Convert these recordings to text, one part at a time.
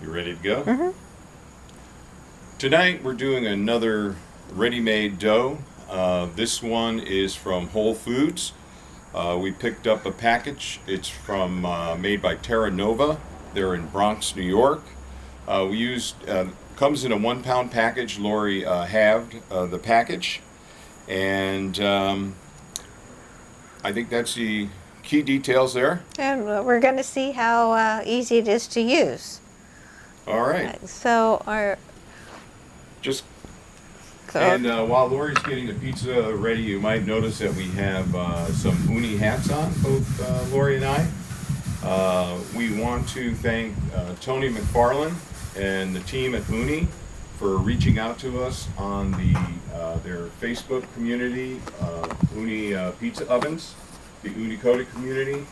You ready to go? Mm-hmm. Tonight we're doing another ready-made dough. This one is from Whole Foods. We picked up a package. It's from made by Terranova. They're in Bronx, New York. We used comes in a 1 pound package. Lori halved the package, and I think that's the key details there. And we're going to see how easy it is to use. All right. So our Just code. and while Lori's getting the pizza ready, you might notice that we have some Ooni hats on, both Lori and I. We want to thank Toni MacFarlane and the team at Ooni for reaching out to us on their Facebook community, Ooni Pizza Ovens, the Ooni Coated community,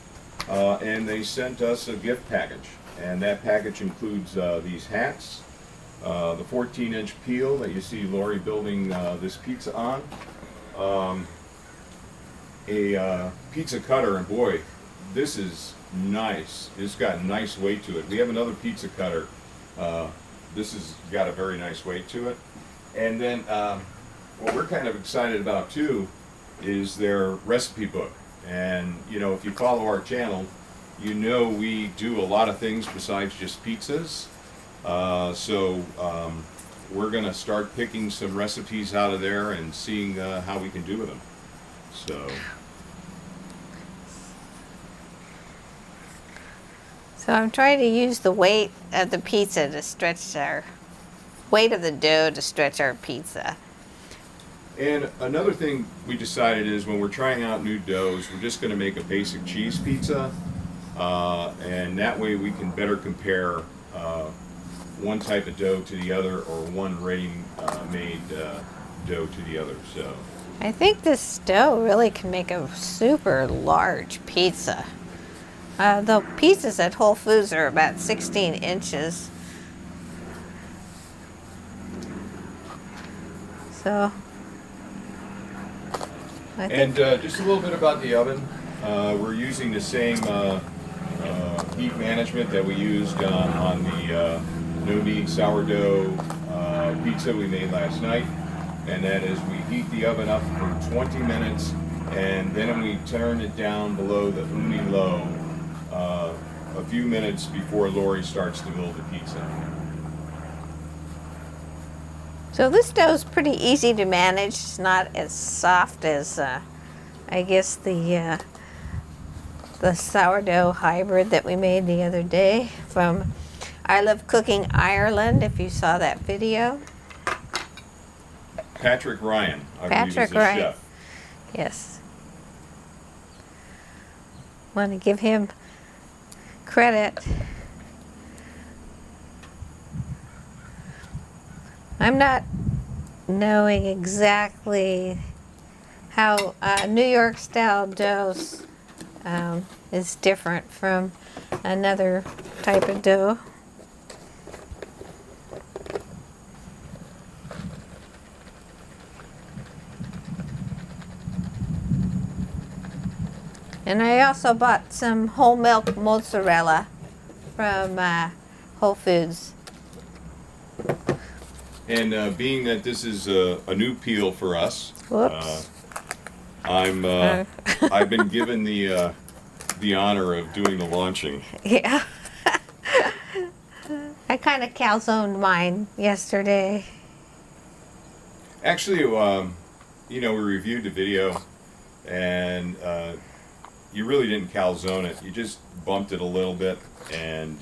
and they sent us a gift package. And that package includes these hats, the 14-inch peel that you see Lori building this pizza on, a pizza cutter, and boy, this is nice. It's got nice weight to it. We have another pizza cutter. This has got a very nice weight to it. And then what we're kind of excited about too is their recipe book. And you know, if you follow our channel, you know we do a lot of things besides just pizzas. So we're going to start picking some recipes out of there and seeing how we can do with them. So I'm trying to use the weight of the pizza to stretch our weight of the dough to stretch our pizza. And another thing we decided is when we're trying out new doughs, we're just going to make a basic cheese pizza, and that way we can better compare one type of dough to the other, or one ready-made dough to the other. So I think this dough really can make a super large pizza. The pizzas at Whole Foods are about 16 inches. So, I think just a little bit about the oven. We're using the same heat management that we used on the no-knead sourdough pizza we made last night. And that is, we heat the oven up for 20 minutes, and then we turn it down below the Ooni low a few minutes before Lori starts to build the pizza. so this dough is pretty easy to manage. It's not as soft as I guess the sourdough hybrid that we made the other day from I Love Cooking Ireland, if you saw that video. Patrick Ryan, I believe, is Patrick the Ryan. chef. Yes. Want to give him credit. I'm not knowing exactly how New York style doughs is different from another type of dough. And I also bought some whole milk mozzarella from Whole Foods. And being that this is a new peel for us, Whoops. I've been given the honor of doing the launching. Yeah. I kind of calzoned mine yesterday. Actually, you know, we reviewed the video, and you really didn't calzone it. You just bumped it a little bit, and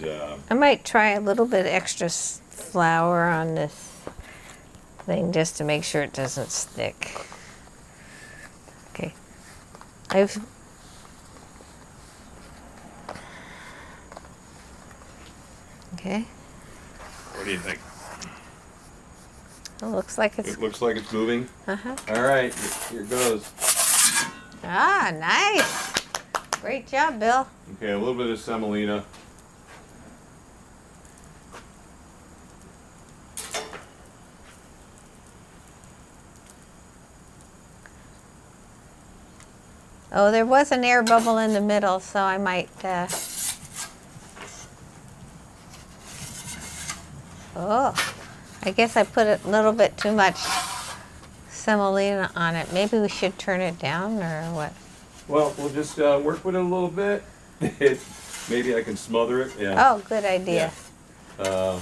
I might try a little bit extra flour on this thing just to make sure it doesn't stick. Okay. Okay. what do you think? It looks like it's... It looks like it's moving. Uh-huh. All right, here goes. Ah, nice. Great job, Bill. Okay, a little bit of semolina. Oh, there was an air bubble in the middle, so I might Oh, I guess I put a little bit too much semolina on it. Maybe we should turn it down or what? Well, we'll just work with it a little bit. Maybe I can smother it. Yeah. Oh, good idea. Yeah.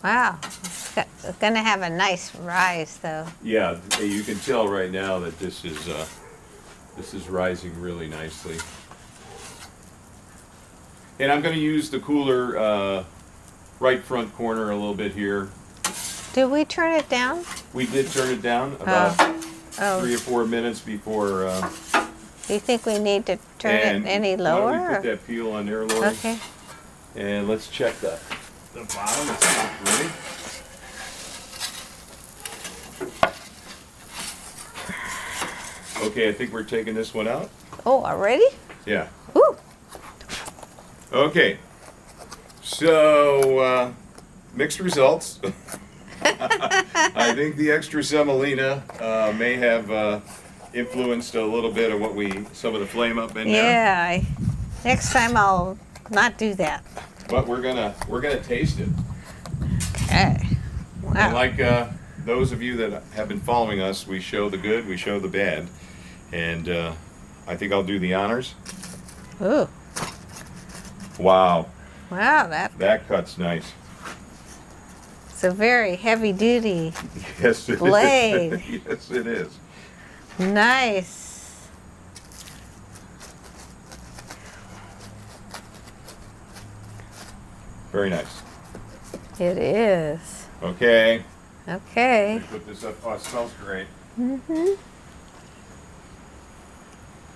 Wow, it's gonna have a nice rise though. Yeah, you can tell right now that this is rising really nicely. And I'm going to use the cooler right front corner a little bit here. Did we turn it down? We did turn it down about Oh. 3 or 4 minutes before. Do you think we need to turn it any Why lower? don't we put that peel on there, Lori? Okay. And let's check the bottom. It's not ready. Okay, I think we're taking this one out. Oh, already? Yeah. Ooh. Okay. So, mixed results. I think the extra semolina may have influenced a little bit of some of the flame up in there. Yeah. Next time I'll not do that. But we're gonna taste it. Okay. Wow. And like those of you that have been following us, we show the good, we show the bad, and I think I'll do the honors. Ooh. Wow. Wow, That cuts nice. it's a very heavy duty. Yes, it Blade. is. Yes, it is. Nice. Very nice. It is. Okay. Okay. Let me put this up. Oh, it smells great. Mhm.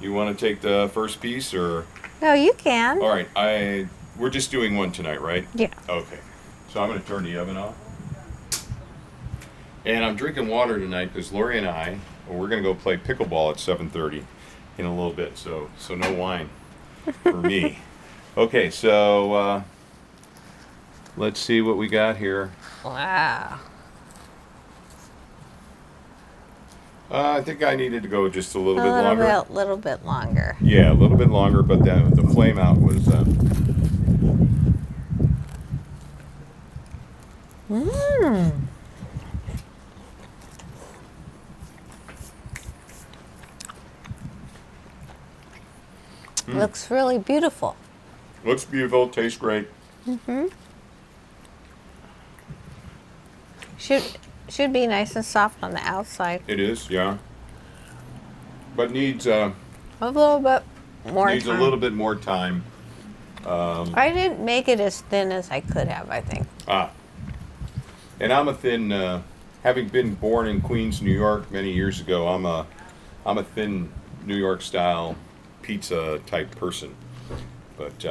You want to take the first piece, or? No, you can. All right. We're just doing one tonight, right? Yeah. Okay. So I'm going to turn the oven off. And I'm drinking water tonight because Lori and we're going to go play pickleball at 7:30 in a little bit. So no wine for me. Okay. So let's see what we got here. Wow. I think I needed to go just a little bit longer. Little bit longer. Yeah, a little bit longer, but the flame out was. Mmm. Looks really beautiful. Looks beautiful. Tastes great. Mhm. Should be nice and soft on the outside. It is, yeah. But needs A little bit more needs time. a little bit more time. I didn't make it as thin as I could have, I think. And I'm a thin. Having been born in Queens, New York, many years ago, I'm a thin New York style pizza type person. But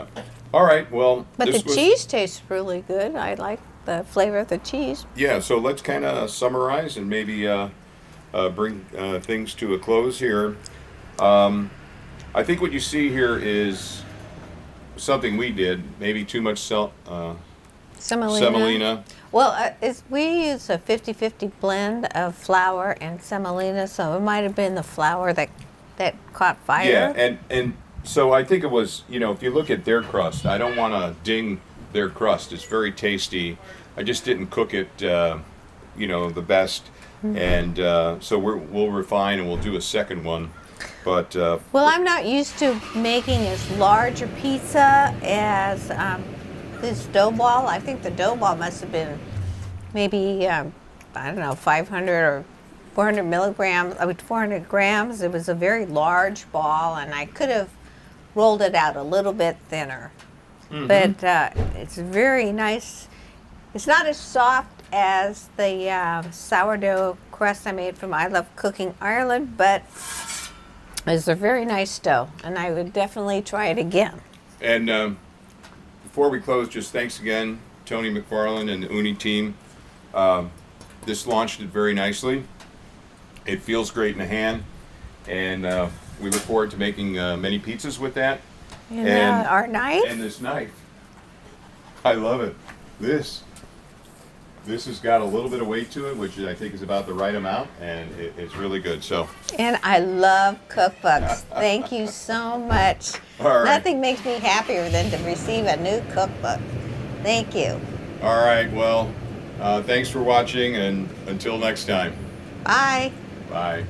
all right, well. But the cheese tastes really good. I like the flavor of the cheese. Yeah, so let's kind of summarize and maybe bring things to a close here. I think what you see here is something we did, maybe too much semolina. Well, we use a 50-50 blend of flour and semolina, so it might have been the flour that caught fire. Yeah, and so I think it was, if you look at their crust, I don't want to ding their crust. It's very tasty. I just didn't cook it, the best. Mm-hmm. And so we'll refine and we'll do a second one. But well, I'm not used to making as large a pizza as this dough ball. I think the dough ball must have been maybe, I don't know, 500 or 400 milligrams, 400 grams. It was a very large ball, and I could have rolled it out a little bit thinner. Mm-hmm. But it's very nice. It's not as soft as the sourdough crust I made from I Love Cooking Ireland, but it's a very nice dough, and I would definitely try it again. And before we close, just thanks again, Toni MacFarlane and the Ooni team. This launched it very nicely. It feels great in the hand, and we look forward to making many pizzas with that. And our knife? And this knife. I love it. This. This has got a little bit of weight to it, which I think is about the right amount, and it's really good. So, And I love cookbooks. Thank you so much. All right. Nothing makes me happier than to receive a new cookbook. Thank you. all right, well, thanks for watching, and until next time. Bye. Bye.